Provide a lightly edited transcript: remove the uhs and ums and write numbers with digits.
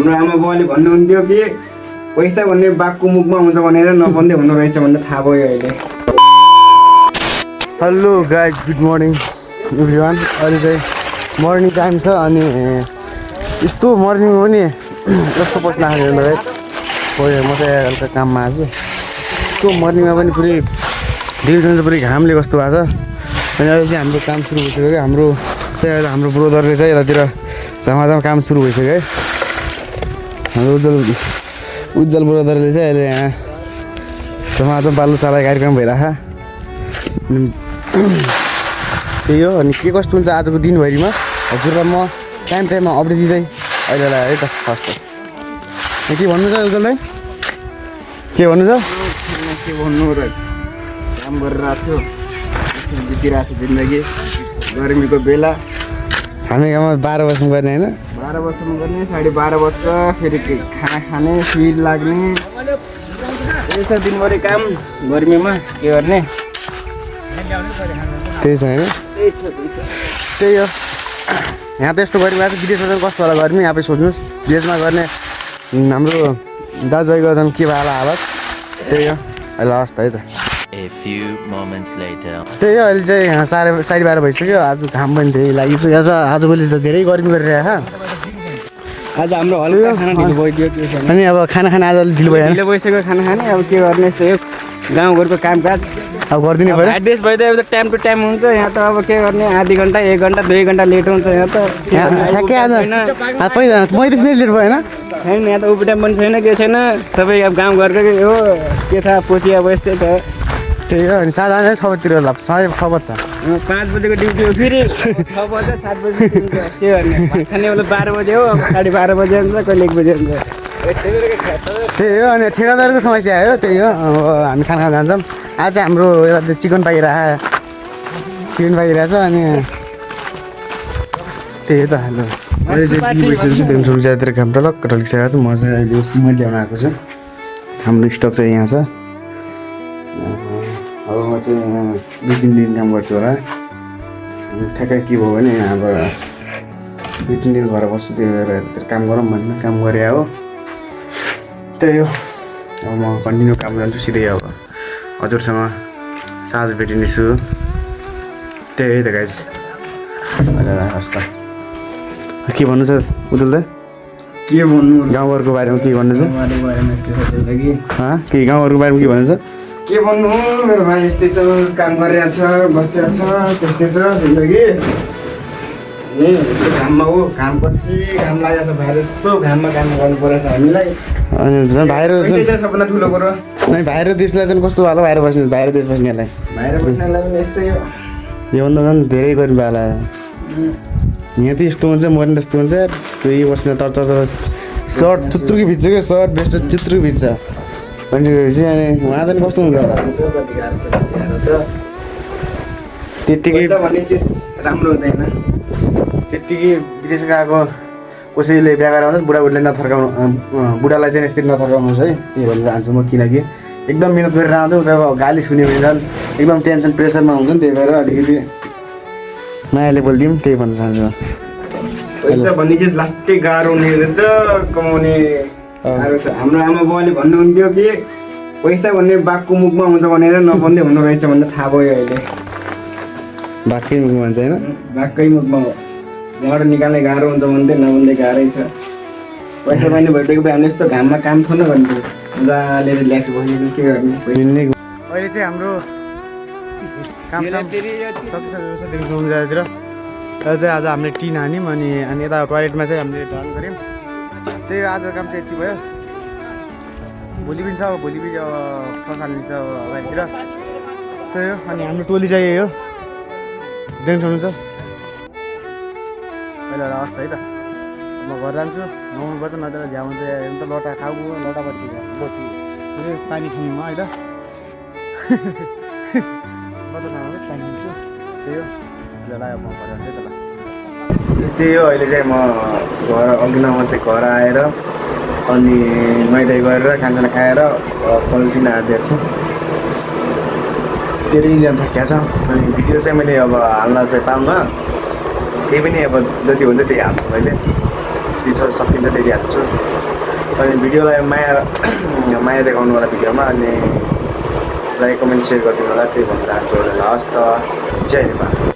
हाम्रो आमा बाउले भन्नुहुन्थ्यो कि पैसा भन्ने बाघको मुखमा आउँछ भनेर नभन्दै हुनु रहेछ भन्ने थाहा भयो अहिले। Hello guys, good morning everyone. अहिले चाहिँ मर्निङ टाइम छ अनि यस्तो मर्निङमा पनि कस्तो पस्न आएको है। म चाहिँ हल्का काममा आएको छु। यस्तो मर्निङमा पनि पुरै दिउँसो पुरै घामले कस्तो भएको छ। अनि अहिले चाहिँ हाम्रो काम सुरु भइसक्यो क्या। हाम्रो ब्रोदरले चाहिँ यतातिर झमाझम काम सुरु भइसक्यो है। हाम्रो उज्जवल ब्रोदरले चाहिँ अहिले यहाँ झमाझम बालु चालाइ कार्यक्रम भइरहेको। त्यही हो। अनि के कस्तो हुन्छ आजको दिनभरिमा हजुरलाई म टाइममा अपडेट दिँदै अहिले है त। फर्स्ट के भन्नु छ उज्जवललाई? के भन्नु छ? के भन्नु र, काम गरेर आएको छु, बितिरहेको छ जिन्दगी। गर्मीको बेला हामी गाउँमा 12 बजीसम्म गर्ने होइन? 12 बजीसम्म गर्ने, 12:30 बज्छ, फेरि खाना खाने, फिर लाग्ने, त्यही छ दिनभरि काम गर्मीमा। के गर्ने? त्यही छ होइन? त्यही हो। यहाँ त यस्तो गर्मी आएको छ। विदेशमा चाहिँ कस्तो होला गर्मी आफै सोच्नुहोस्। विदेशमा गर्ने हाम्रो दाजुभाइको झन् के भयो होला हालत। त्यही हो अहिले अवस्था है त। त्यही हो। अहिले चाहिँ यहाँ 12:30 भइसक्यो। आज घाम पनि धेरै लागिसक्यो। आजभोलि त धेरै गर्मी गरिरहेको। आज हाम्रो हलुका खाना ढिलो भइदियो। अनि अब खाना आज अलिक ढिलो भयो। ढिलो भइसक्यो खाना खाने। अब के गर्ने, यस्तो गाउँघरको कामकाज अब गरिदिनु पऱ्यो। एड्रेस भइदियो अब त टाइम टु टाइम हुन्छ। यहाँ त अब के गर्ने, आधी घन्टा 1 घन्टा 2 घन्टा लेट हुन्छ। यहाँ त ठ्याक्कै आज मैले लेट भयो होइन? छैन यहाँ त उप टाइम पनि छैन, के छैन। सबै अब गाउँघरको हो के थाहा, पछि अब यस्तै छ। त्यही हो। अनि 7 6 लाग्छ। 6 बज्छ। 5 बजेको ड्युटी हो, फेरि 6 बजे 7 बजे के गर्ने। खाने बेला 12 बजे हो, अब 12:30 बजे हुन्छ, कहिले 1 बजे हुन्छ। त्यही हो। अनि ठेकादारको समस्या आयो। त्यही हो। अब हामी खाना खान जान्छौँ। आज हाम्रो यता चिकन पाइरहेछ। अनि त्यही हो त। हेलो अहिले चाहिँ भइसकेको छु। सुरुतिर काम टलक्क टल्किसकेको छु। म चाहिँ अहिले सिमेन्ट ल्याउन आएको छु। हाम्रो स्टक चाहिँ यहाँ छ। अब म चाहिँ 2-3 दिन काम गर्छु होला। ठ्याक्कै के भयो भने यहाँबाट 2-3 दिन घर बस्छु। त्यही भएर काम गरौँ भनेर काम गरेँ हो। त्यही हो। अब म कन्टिन्यू काम जान्छु सिधै। अब हजुरसँग साँझ भेटिनेछु। त्यही हो त गाइज। हस् त। के भन्नु छ उज्जवल दा? के भन्नु, गाउँघरको बारेमा के भन्नु छ? के गाउँघरको बारेमा के भन्नु छ? के भन्नु, मेरो भाइ यस्तै छ, काम गरिरहेको छ, बसिरहेको छ, त्यस्तै छ जिन्दगी। घाममा हो, घाम कति घाम लागेको छ। बाहिर यस्तो घाममा काम गर्नु परेको छ हामीलाई। अनि झन् बाहिर सबभन्दा ठुलो कुरो नै बाहिर देशलाई चाहिँ कस्तो होला? बाहिर देश बस्नेलाई बाहिर बस्नेलाई पनि यस्तै हो। योभन्दा झन् धेरै गर्नु होला। यहाँ त यस्तो हुन्छ, मर्ने त्यस्तो हुन्छ। यही बस्ने तर सर्ट चुत्रुकी भिज्छ क्या। सर्ट बेस्ट चित्रुकी भिज्छ भनेपछि अनि उहाँ चाहिँ कस्तो हुन्छ होला? त्यत्तिकै भन्ने चिज राम्रो हुँदैन। त्यत्तिकै विदेश गएको कसैले बिहा गरेर आउँछ, बुढाबुढीले नथर्काउनु, बुढालाई चाहिँ यस्तै नथर्काउनुहोस् है। त्यही भन्न चाहन्छु म। किनकि एकदम मिहिनेत गरेर आउँछ, उता गाली सुन्यो भने झन् एकदम टेन्सन प्रेसरमा हुन्छ नि। त्यही भएर अलिकति मायाले बोलिदिउँ, त्यही भन्न चाहन्छु। पैसा भन्ने चिज लास्टै गाह्रो हुने रहेछ, कमाउने गाह्रो छ। हाम्रो आमा बाउले भन्नुहुन्थ्यो कि पैसा भन्ने बाघको मुखमा आउँछ भनेर नभन्दै हुनु रहेछ भन्ने थाहा भयो अहिले। बाघकै मुखमा भन्छ होइन? बाघकै मुखमा हो। यहाँबाट निकाल्ने गाह्रो हुन्छ भन्दै नभन्दै गाह्रै छ। पैसा पाइने भइदिएको भए हामीले यस्तो घाममा काम थोर्न भन्थ्यो। मजाले रिल्याक्स भइदिनु, के गर्ने। अहिले चाहिँ हाम्रो काम जातिर चाहिँ आज हामीले टिन हान्यौँ। अनि यता टोयलेटमा चाहिँ हामीले ढन गऱ्यौँ। त्यही आजको काम चाहिँ यति भयो। भोलि पनि छ। भोलि पनि फसाल्ने छ अगाडितिर। त्यही हो। अनि हाम्रो टोली चाहिँ यही हो। देख्नु छ पहिला अवस्था है त। म घर जान्छु, 9 बज्छ नत्र झ्याउ हुन्छ। त लटा खाऊ, लटा बच्ची पानी खाने म है त। पानी खान्छु। त्यही हो। लाग्यो म घर जान्छु है त। ल त्यही हो। अहिले चाहिँ म घर अघिल्लोमा चाहिँ घर आएर अनि नुहाइधुवाइ गरेर खानासाना खाएर पल्टिन आइदिएको छु। धेरै ज्यान थाकिएको छ। अनि भिडियो चाहिँ मैले अब हाल्न चाहिँ पाउन, त्यही पनि अब जति हुन्छ त्यही हाल्छु मैले। जे सकिन्छ त्यति हाल्छु। अनि भिडियोलाई माया देखाउनु होला भिडियोमा अनि लाइक कमेन्ट सेयर गरिदिनु होला त्यही भन्न चाहन्छु। हस् त जय नेपाल।